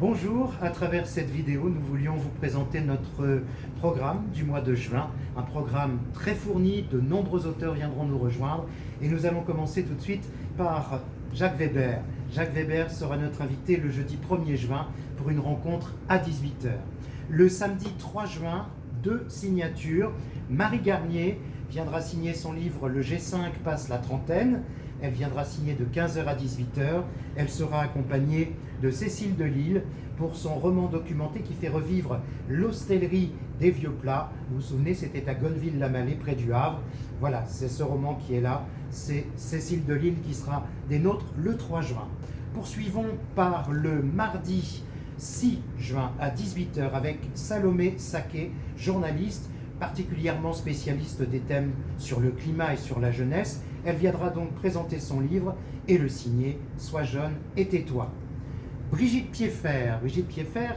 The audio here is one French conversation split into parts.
Bonjour, à travers cette vidéo, nous voulions vous présenter notre programme du mois de juin, un programme très fourni, de nombreux auteurs viendront nous rejoindre et nous allons commencer tout de suite par Jacques Weber. Jacques Weber sera notre invité le jeudi 1er juin pour une rencontre à 18 h. Le samedi 3 juin, 2 signatures. Marie Garnier viendra signer son livre Le G5 passe la trentaine. Elle viendra signer de 15 h à 18 h. Elle sera accompagnée de Cécile Delille pour son roman documenté qui fait revivre l'hostellerie des Vieux Plats. Vous vous souvenez, c'était à Gonneville-la-Mallet, près du Havre. Voilà, c'est ce roman qui est là. C'est Cécile Delille qui sera des nôtres le 3 juin. Poursuivons par le mardi 6 juin à 18 h avec Salomé Saquet, journaliste, particulièrement spécialiste des thèmes sur le climat et sur la jeunesse. Elle viendra donc présenter son livre et le signer « Sois jeune et tais-toi ». Brigitte Piéfer,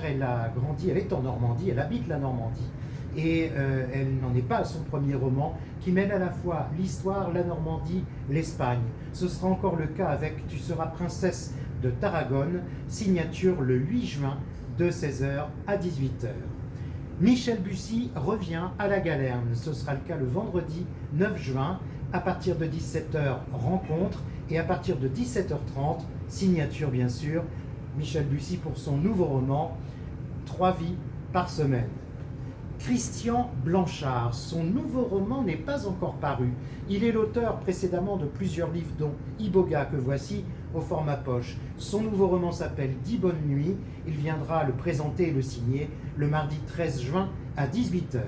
elle a grandi, elle est en Normandie, elle habite la Normandie. Et elle n'en est pas à son premier roman, qui mêle à la fois l'histoire, la Normandie, l'Espagne. Ce sera encore le cas avec Tu seras princesse de Tarragone, signature le 8 juin de 16 h à 18 h. Michel Bussy revient à la Galerne. Ce sera le cas le vendredi 9 juin, à partir de 17 h, rencontre, et à partir de 17 h 30, signature bien sûr, Michel Bussy pour son nouveau roman, 3 vies par semaine. Christian Blanchard, son nouveau roman n'est pas encore paru. Il est l'auteur précédemment de plusieurs livres dont Iboga que voici au format poche. Son nouveau roman s'appelle 10 bonnes nuits. Il viendra le présenter et le signer le mardi 13 juin à 18 h.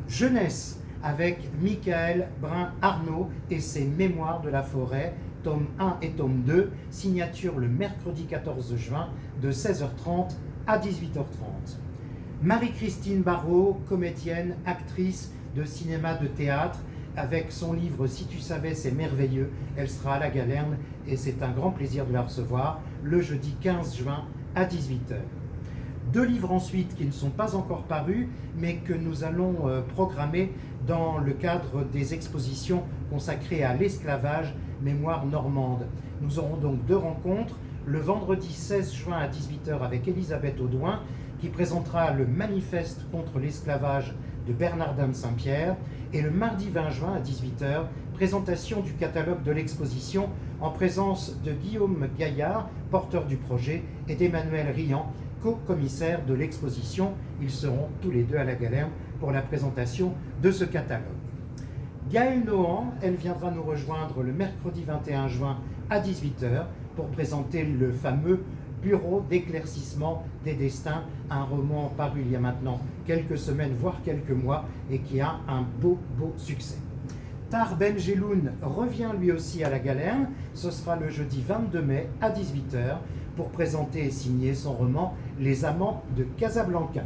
Jeunesse avec Michael Brun-Arnaud et ses Mémoires de la forêt, tome 1 et tome 2, signature le mercredi 14 juin de 16 h 30 à 18 h 30. Marie-Christine Barrault, comédienne, actrice de cinéma, de théâtre, avec son livre « Si tu savais, c'est merveilleux », elle sera à la Galerne et c'est un grand plaisir de la recevoir le jeudi 15 juin à 18 h. 2 livres ensuite qui ne sont pas encore parus, mais que nous allons programmer dans le cadre des expositions consacrées à l'esclavage, mémoire normande. Nous aurons donc 2 rencontres, le vendredi 16 juin à 18 h avec Elisabeth Audouin, qui présentera le manifeste contre l'esclavage de Bernardin de Saint-Pierre, et le mardi 20 juin à 18 h, présentation du catalogue de l'exposition en présence de Guillaume Gaillard, porteur du projet, et d'Emmanuel Riant, co-commissaire de l'exposition. Ils seront tous les 2 à la Galerne pour la présentation de ce catalogue. Gaëlle Nohan, elle viendra nous rejoindre le mercredi 21 juin à 18 h pour présenter le fameux Bureau d'éclaircissement des destins, un roman paru il y a maintenant quelques semaines, voire quelques mois, et qui a un beau succès. Tar Benjeloun revient lui aussi à la Galerne. Ce sera le jeudi 22 mai à 18 h pour présenter et signer son roman Les Amants de Casablanca.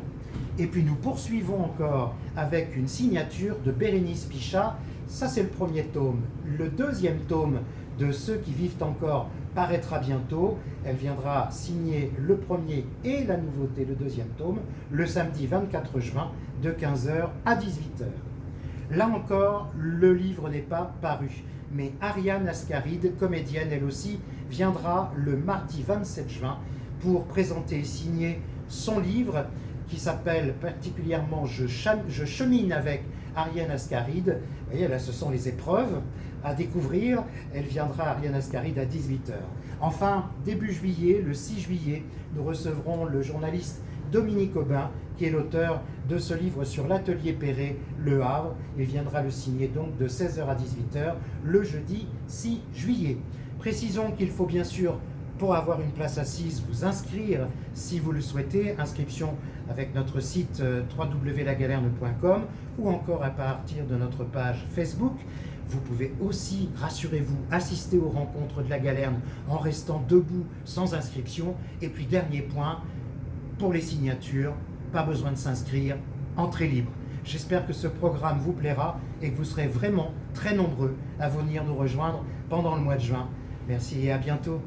Et puis nous poursuivons encore avec une signature de Bérénice Pichat. Ça, c'est le premier tome. Le deuxième tome de Ceux qui vivent encore paraîtra bientôt. Elle viendra signer le premier et la nouveauté, le deuxième tome, le samedi 24 juin de 15 h à 18 h. Là encore, le livre n'est pas paru, mais Ariane Ascaride, comédienne elle aussi, viendra le mardi 27 juin pour présenter et signer son livre qui s'appelle particulièrement Je chemine avec Ariane Ascaride. Vous voyez, là, ce sont les épreuves à découvrir. Elle viendra, Ariane Ascaride, à 18 h. Enfin, début juillet, le 6 juillet, nous recevrons le journaliste Dominique Aubin, qui est l'auteur de ce livre sur l'atelier Perret, Le Havre. Il viendra le signer donc de 16 h à 18 h le jeudi 6 juillet. Précisons qu'il faut bien sûr, pour avoir une place assise, vous inscrire si vous le souhaitez. Inscription avec notre site www.lagalerne.com ou encore à partir de notre page Facebook. Vous pouvez aussi, rassurez-vous, assister aux rencontres de la Galerne en restant debout sans inscription. Et puis dernier point, pour les signatures, pas besoin de s'inscrire, entrée libre. J'espère que ce programme vous plaira et que vous serez vraiment très nombreux à venir nous rejoindre pendant le mois de juin. Merci et à bientôt.